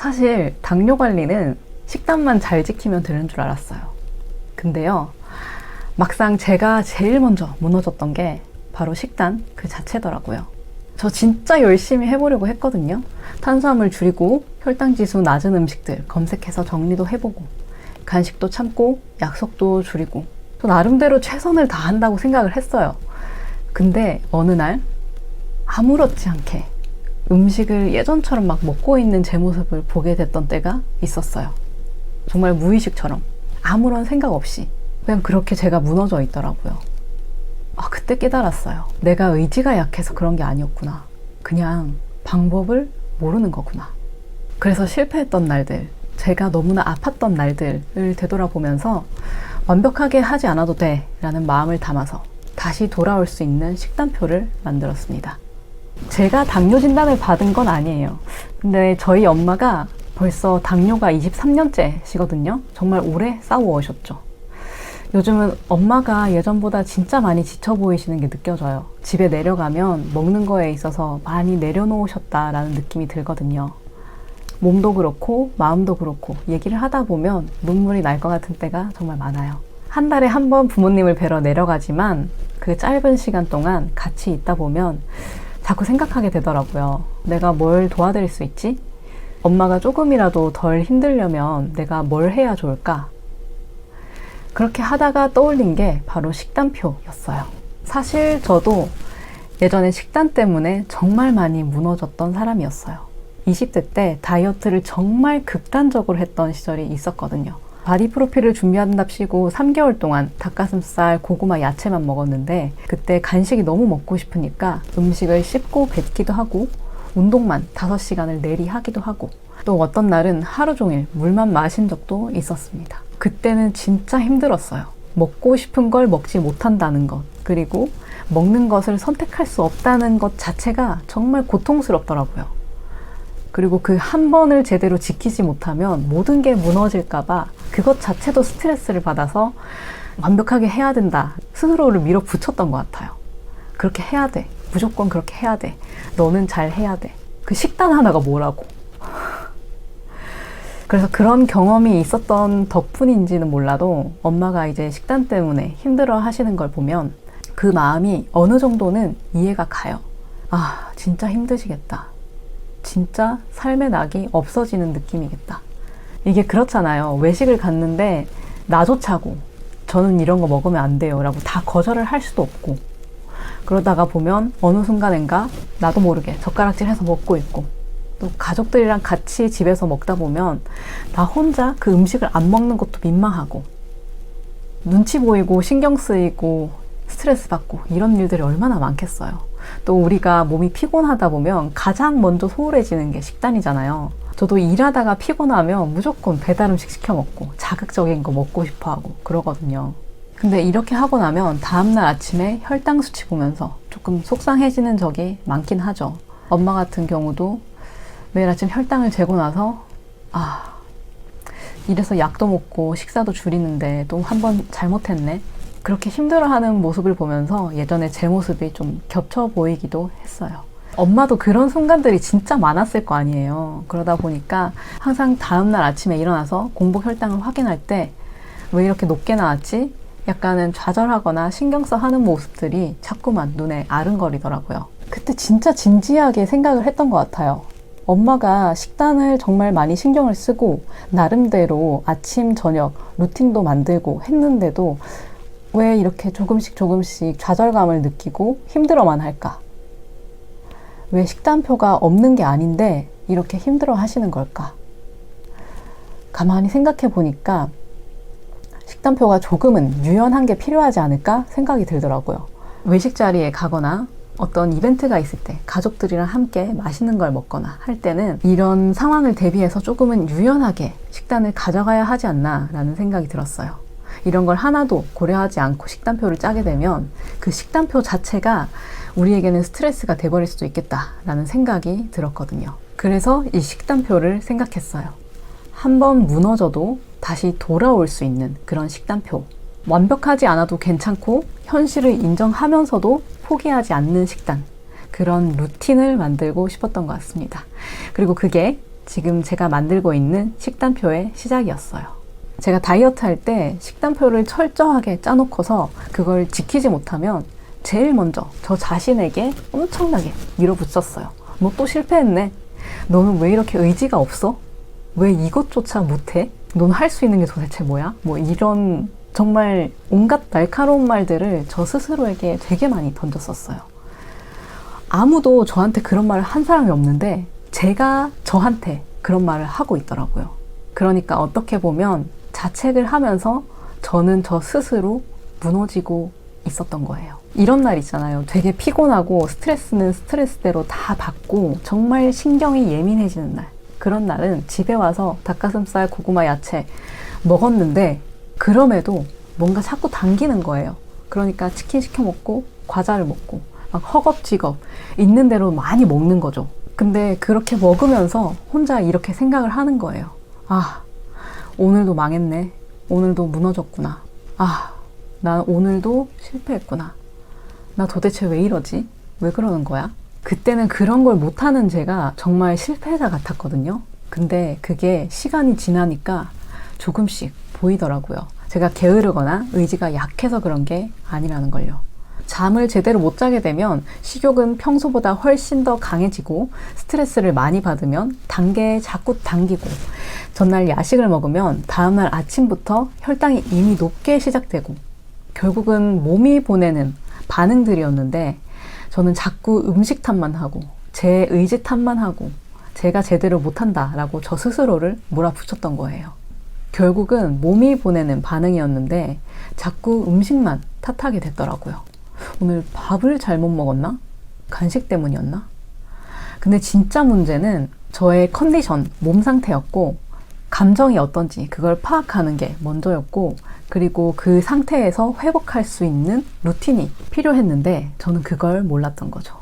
사실 당뇨 관리는 식단만 잘 지키면 되는 줄 알았어요. 근데요, 막상 제가 제일 먼저 무너졌던 게 바로 식단 그 자체더라고요. 저 진짜 열심히 해보려고 했거든요. 탄수화물 줄이고 혈당 지수 낮은 음식들 검색해서 정리도 해보고 간식도 참고 약속도 줄이고 또 나름대로 최선을 다한다고 생각을 했어요. 근데 어느 날 아무렇지 않게 음식을 예전처럼 막 먹고 있는 제 모습을 보게 됐던 때가 있었어요. 정말 무의식처럼 아무런 생각 없이 그냥 그렇게 제가 무너져 있더라고요. 그때 깨달았어요. 내가 의지가 약해서 그런 게 아니었구나. 그냥 방법을 모르는 거구나. 그래서 실패했던 날들, 제가 너무나 아팠던 날들을 되돌아보면서 완벽하게 하지 않아도 돼 라는 마음을 담아서 다시 돌아올 수 있는 식단표를 만들었습니다. 제가 당뇨 진단을 받은 건 아니에요. 근데 저희 엄마가 벌써 당뇨가 23년째시거든요. 정말 오래 싸워오셨죠. 요즘은 엄마가 예전보다 진짜 많이 지쳐 보이시는 게 느껴져요. 집에 내려가면 먹는 거에 있어서 많이 내려놓으셨다라는 느낌이 들거든요. 몸도 그렇고 마음도 그렇고 얘기를 하다 보면 눈물이 날 것 같은 때가 정말 많아요. 한 달에 한 번 부모님을 뵈러 내려가지만 그 짧은 시간 동안 같이 있다 보면 자꾸 생각하게 되더라고요. 내가 뭘 도와드릴 수 있지? 엄마가 조금이라도 덜 힘들려면 내가 뭘 해야 좋을까? 그렇게 하다가 떠올린 게 바로 식단표였어요. 사실 저도 예전에 식단 때문에 정말 많이 무너졌던 사람이었어요. 20대 때 다이어트를 정말 극단적으로 했던 시절이 있었거든요. 바디 프로필을 준비한답시고 3개월 동안 닭가슴살, 고구마, 야채만 먹었는데 그때 간식이 너무 먹고 싶으니까 음식을 씹고 뱉기도 하고 운동만 5시간을 내리 하기도 하고 또 어떤 날은 하루 종일 물만 마신 적도 있었습니다. 그때는 진짜 힘들었어요. 먹고 싶은 걸 먹지 못한다는 것, 그리고 먹는 것을 선택할 수 없다는 것 자체가 정말 고통스럽더라고요. 그리고 그 한 번을 제대로 지키지 못하면 모든 게 무너질까봐 그것 자체도 스트레스를 받아서 완벽하게 해야 된다. 스스로를 밀어붙였던 것 같아요. 그렇게 해야 돼. 무조건 그렇게 해야 돼. 너는 잘 해야 돼. 그 식단 하나가 뭐라고. 그래서 그런 경험이 있었던 덕분인지는 몰라도 엄마가 이제 식단 때문에 힘들어 하시는 걸 보면 그 마음이 어느 정도는 이해가 가요. 진짜 힘드시겠다. 진짜 삶의 낙이 없어지는 느낌이겠다. 이게 그렇잖아요. 외식을 갔는데 나조차고 저는 이런 거 먹으면 안 돼요 라고 다 거절을 할 수도 없고 그러다가 보면 어느 순간인가 나도 모르게 젓가락질해서 먹고 있고 또 가족들이랑 같이 집에서 먹다 보면 나 혼자 그 음식을 안 먹는 것도 민망하고 눈치 보이고 신경 쓰이고 스트레스 받고 이런 일들이 얼마나 많겠어요. 또 우리가 몸이 피곤하다 보면 가장 먼저 소홀해지는 게 식단이잖아요. 저도 일하다가 피곤하면 무조건 배달 음식 시켜 먹고 자극적인 거 먹고 싶어 하고 그러거든요. 근데 이렇게 하고 나면 다음날 아침에 혈당 수치 보면서 조금 속상해지는 적이 많긴 하죠. 엄마 같은 경우도 매일 아침 혈당을 재고 나서 이래서 약도 먹고 식사도 줄이는데 또 한 번 잘못했네. 그렇게 힘들어하는 모습을 보면서 예전에 제 모습이 좀 겹쳐 보이기도 했어요. 엄마도 그런 순간들이 진짜 많았을 거 아니에요. 그러다 보니까 항상 다음날 아침에 일어나서 공복 혈당을 확인할 때 왜 이렇게 높게 나왔지? 약간은 좌절하거나 신경써 하는 모습들이 자꾸만 눈에 아른거리더라고요. 그때 진짜 진지하게 생각을 했던 것 같아요. 엄마가 식단을 정말 많이 신경을 쓰고 나름대로 아침, 저녁 루틴도 만들고 했는데도 왜 이렇게 조금씩 좌절감을 느끼고 힘들어만 할까? 왜 식단표가 없는 게 아닌데 이렇게 힘들어 하시는 걸까? 가만히 생각해 보니까 식단표가 조금은 유연한 게 필요하지 않을까 생각이 들더라고요. 외식 자리에 가거나 어떤 이벤트가 있을 때 가족들이랑 함께 맛있는 걸 먹거나 할 때는 이런 상황을 대비해서 조금은 유연하게 식단을 가져가야 하지 않나 라는 생각이 들었어요. 이런 걸 하나도 고려하지 않고 식단표를 짜게 되면 그 식단표 자체가 우리에게는 스트레스가 돼버릴 수도 있겠다라는 생각이 들었거든요. 그래서 이 식단표를 생각했어요. 한번 무너져도 다시 돌아올 수 있는 그런 식단표. 완벽하지 않아도 괜찮고 현실을 인정하면서도 포기하지 않는 식단. 그런 루틴을 만들고 싶었던 것 같습니다. 그리고 그게 지금 제가 만들고 있는 식단표의 시작이었어요. 제가 다이어트 할 때 식단표를 철저하게 짜놓고서 그걸 지키지 못하면 제일 먼저 저 자신에게 엄청나게 밀어붙였어요. 너 또 실패했네. 너는 왜 이렇게 의지가 없어? 왜 이것조차 못해? 넌 할 수 있는 게 도대체 뭐야? 뭐 이런 정말 온갖 날카로운 말들을 저 스스로에게 되게 많이 던졌었어요. 아무도 저한테 그런 말을 한 사람이 없는데 제가 저한테 그런 말을 하고 있더라고요. 그러니까 어떻게 보면 자책을 하면서 저는 저 스스로 무너지고 있었던 거예요. 이런 날 있잖아요. 되게 피곤하고 스트레스는 스트레스대로 다 받고 정말 신경이 예민해지는 날. 그런 날은 집에 와서 닭가슴살, 고구마, 야채 먹었는데 그럼에도 뭔가 자꾸 당기는 거예요. 그러니까 치킨 시켜 먹고 과자를 먹고 막 허겁지겁 있는 대로 많이 먹는 거죠. 근데 그렇게 먹으면서 혼자 이렇게 생각을 하는 거예요. 아, 오늘도 망했네. 오늘도 무너졌구나. 아, 난 오늘도 실패했구나. 나 도대체 왜 이러지? 왜 그러는 거야? 그때는 그런 걸 못하는 제가 정말 실패자 같았거든요. 근데 그게 시간이 지나니까 조금씩 보이더라고요. 제가 게으르거나 의지가 약해서 그런 게 아니라는 걸요. 잠을 제대로 못 자게 되면 식욕은 평소보다 훨씬 더 강해지고 스트레스를 많이 받으면 단계에 자꾸 당기고 전날 야식을 먹으면 다음날 아침부터 혈당이 이미 높게 시작되고 결국은 몸이 보내는 반응들이었는데 저는 자꾸 음식 탓만 하고 제 의지 탓만 하고 제가 제대로 못한다라고 저 스스로를 몰아붙였던 거예요. 결국은 몸이 보내는 반응이었는데 자꾸 음식만 탓하게 됐더라고요. 오늘 밥을 잘못 먹었나? 간식 때문이었나? 근데 진짜 문제는 저의 컨디션, 몸 상태였고 감정이 어떤지 그걸 파악하는 게 먼저였고 그리고 그 상태에서 회복할 수 있는 루틴이 필요했는데 저는 그걸 몰랐던 거죠.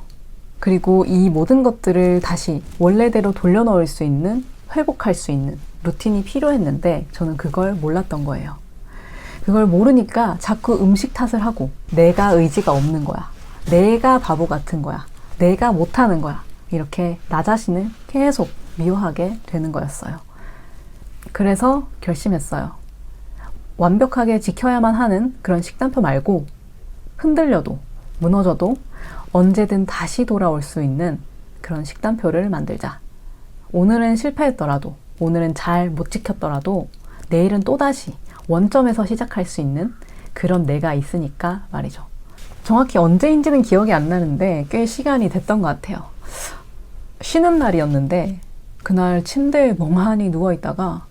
그리고 이 모든 것들을 다시 원래대로 돌려놓을 수 있는, 회복할 수 있는 루틴이 필요했는데 저는 그걸 몰랐던 거예요. 그걸 모르니까 자꾸 음식 탓을 하고 내가 의지가 없는 거야. 내가 바보 같은 거야. 내가 못하는 거야. 이렇게 나 자신을 계속 미워하게 되는 거였어요. 그래서 결심했어요. 완벽하게 지켜야만 하는 그런 식단표 말고 흔들려도 무너져도 언제든 다시 돌아올 수 있는 그런 식단표를 만들자. 오늘은 실패했더라도 오늘은 잘 못 지켰더라도 내일은 또다시 원점에서 시작할 수 있는 그런 내가 있으니까 말이죠. 정확히 언제인지는 기억이 안 나는데 꽤 시간이 됐던 것 같아요. 쉬는 날이었는데 그날 침대에 멍하니 누워있다가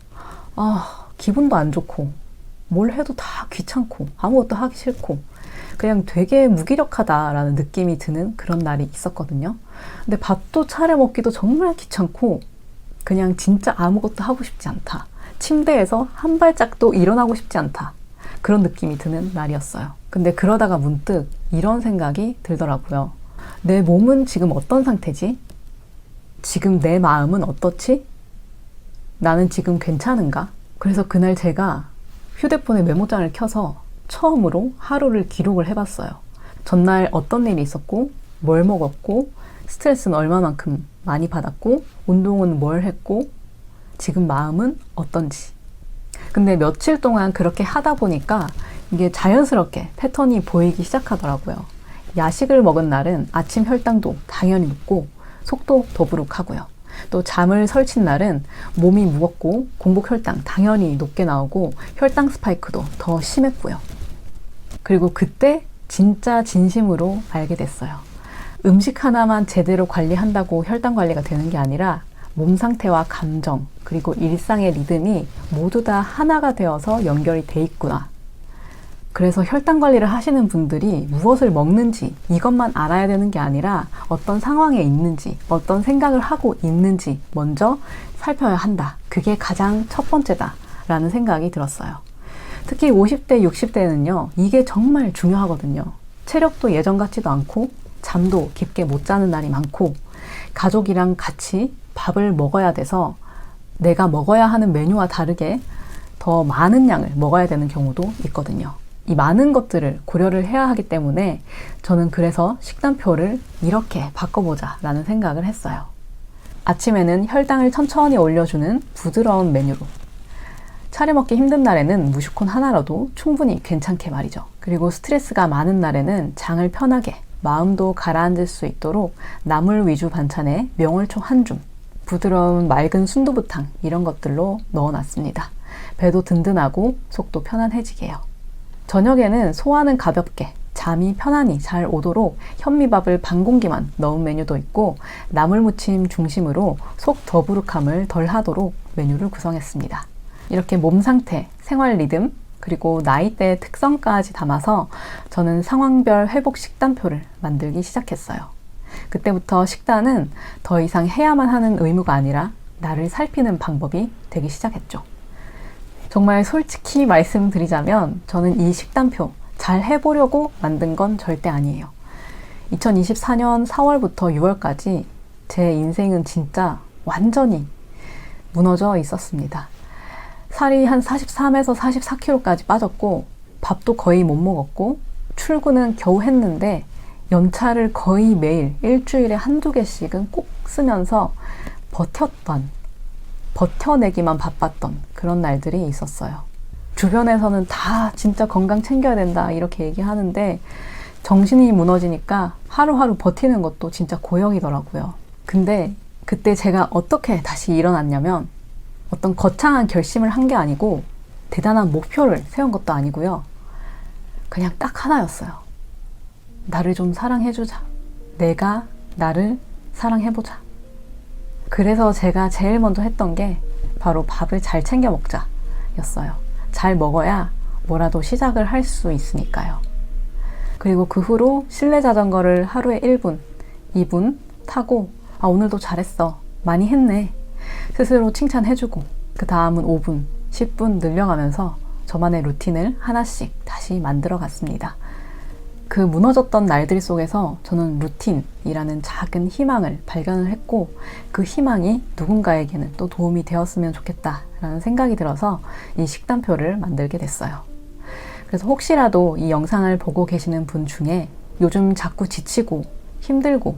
기분도 안 좋고 뭘 해도 다 귀찮고 아무것도 하기 싫고 그냥 되게 무기력하다라는 느낌이 드는 그런 날이 있었거든요. 근데 밥도 차려 먹기도 정말 귀찮고 그냥 진짜 아무것도 하고 싶지 않다. 침대에서 한 발짝도 일어나고 싶지 않다. 그런 느낌이 드는 날이었어요. 근데 그러다가 문득 이런 생각이 들더라고요. 내 몸은 지금 어떤 상태지? 지금 내 마음은 어떻지? 나는 지금 괜찮은가? 그래서 그날 제가 휴대폰에 메모장을 켜서 처음으로 하루를 기록을 해봤어요. 전날 어떤 일이 있었고, 뭘 먹었고, 스트레스는 얼마만큼 많이 받았고, 운동은 뭘 했고, 지금 마음은 어떤지. 근데 며칠 동안 그렇게 하다 보니까 이게 자연스럽게 패턴이 보이기 시작하더라고요. 야식을 먹은 날은 아침 혈당도 당연히 높고 속도 더부룩하고요. 또 잠을 설친 날은 몸이 무겁고 공복 혈당 당연히 높게 나오고 혈당 스파이크도 더 심했고요. 그리고 그때 진짜 진심으로 알게 됐어요. 음식 하나만 제대로 관리한다고 혈당 관리가 되는 게 아니라 몸 상태와 감정 그리고 일상의 리듬이 모두 다 하나가 되어서 연결이 돼 있구나. 그래서 혈당 관리를 하시는 분들이 무엇을 먹는지 이것만 알아야 되는 게 아니라 어떤 상황에 있는지 어떤 생각을 하고 있는지 먼저 살펴야 한다. 그게 가장 첫 번째다 라는 생각이 들었어요. 특히 50대, 60대는요. 이게 정말 중요하거든요. 체력도 예전 같지도 않고 잠도 깊게 못 자는 날이 많고 가족이랑 같이 밥을 먹어야 돼서 내가 먹어야 하는 메뉴와 다르게 더 많은 양을 먹어야 되는 경우도 있거든요. 이 많은 것들을 고려를 해야 하기 때문에 저는 그래서 식단표를 이렇게 바꿔보자 라는 생각을 했어요. 아침에는 혈당을 천천히 올려주는 부드러운 메뉴로, 차려 먹기 힘든 날에는 무슈콘 하나라도 충분히 괜찮게 말이죠. 그리고 스트레스가 많은 날에는 장을 편하게 마음도 가라앉을 수 있도록 나물 위주 반찬에 명월초 한 줌, 부드러운 맑은 순두부탕 이런 것들로 넣어놨습니다. 배도 든든하고 속도 편안해지게요. 저녁에는 소화는 가볍게 잠이 편안히 잘 오도록 현미밥을 반 공기만 넣은 메뉴도 있고, 나물무침 중심으로 속 더부룩함을 덜 하도록 메뉴를 구성했습니다. 이렇게 몸 상태, 생활 리듬, 그리고 나이대의 특성까지 담아서 저는 상황별 회복 식단표를 만들기 시작했어요. 그때부터 식단은 더 이상 해야만 하는 의무가 아니라 나를 살피는 방법이 되기 시작했죠. 정말 솔직히 말씀드리자면 저는 이 식단표 잘 해보려고 만든 건 절대 아니에요. 2024년 4월부터 6월까지 제 인생은 진짜 완전히 무너져 있었습니다. 살이 한 43에서 44kg까지 빠졌고, 밥도 거의 못 먹었고, 출근은 겨우 했는데 연차를 거의 매일 일주일에 한두 개씩은 꼭 쓰면서 버텨내기만 바빴던 그런 날들이 있었어요. 주변에서는 다 진짜 건강 챙겨야 된다 이렇게 얘기하는데 정신이 무너지니까 하루하루 버티는 것도 진짜 고역이더라고요. 근데 그때 제가 어떻게 다시 일어났냐면, 어떤 거창한 결심을 한 게 아니고 대단한 목표를 세운 것도 아니고요. 그냥 딱 하나였어요. 나를 좀 사랑해주자. 내가 나를 사랑해보자. 그래서 제가 제일 먼저 했던 게 바로 밥을 잘 챙겨 먹자 였어요. 잘 먹어야 뭐라도 시작을 할 수 있으니까요. 그리고 그 후로 실내 자전거를 하루에 1분, 2분 타고 오늘도 잘했어. 많이 했네. 스스로 칭찬해주고, 그 다음은 5분, 10분 늘려가면서 저만의 루틴을 하나씩 다시 만들어 갔습니다. 그 무너졌던 날들 속에서 저는 루틴이라는 작은 희망을 발견을 했고, 그 희망이 누군가에게는 또 도움이 되었으면 좋겠다라는 생각이 들어서 이 식단표를 만들게 됐어요. 그래서 혹시라도 이 영상을 보고 계시는 분 중에 요즘 자꾸 지치고 힘들고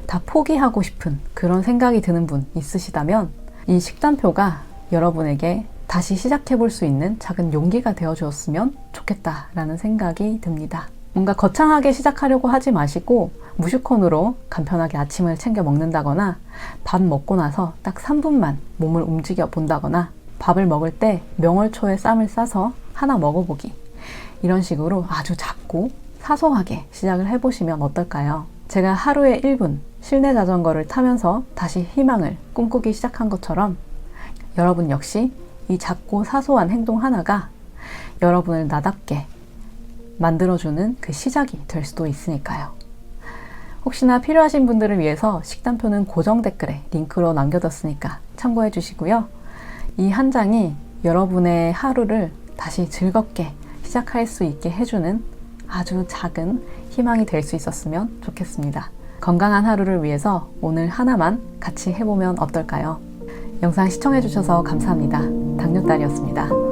다 포기하고 싶은 그런 생각이 드는 분 있으시다면, 이 식단표가 여러분에게 다시 시작해 볼 수 있는 작은 용기가 되어 주었으면 좋겠다라는 생각이 듭니다. 뭔가 거창하게 시작하려고 하지 마시고 무슈콘으로 간편하게 아침을 챙겨 먹는다거나, 밥 먹고 나서 딱 3분만 몸을 움직여 본다거나, 밥을 먹을 때 명월초에 쌈을 싸서 하나 먹어보기, 이런 식으로 아주 작고 사소하게 시작을 해보시면 어떨까요? 제가 하루에 1분 실내 자전거를 타면서 다시 희망을 꿈꾸기 시작한 것처럼 여러분 역시 이 작고 사소한 행동 하나가 여러분을 나답게 만들어주는 그 시작이 될 수도 있으니까요. 혹시나 필요하신 분들을 위해서 식단표는 고정 댓글에 링크로 남겨뒀으니까 참고해 주시고요. 이 한 장이 여러분의 하루를 다시 즐겁게 시작할 수 있게 해주는 아주 작은 희망이 될 수 있었으면 좋겠습니다. 건강한 하루를 위해서 오늘 하나만 같이 해보면 어떨까요? 영상 시청해주셔서 감사합니다. 당뇨딸이었습니다.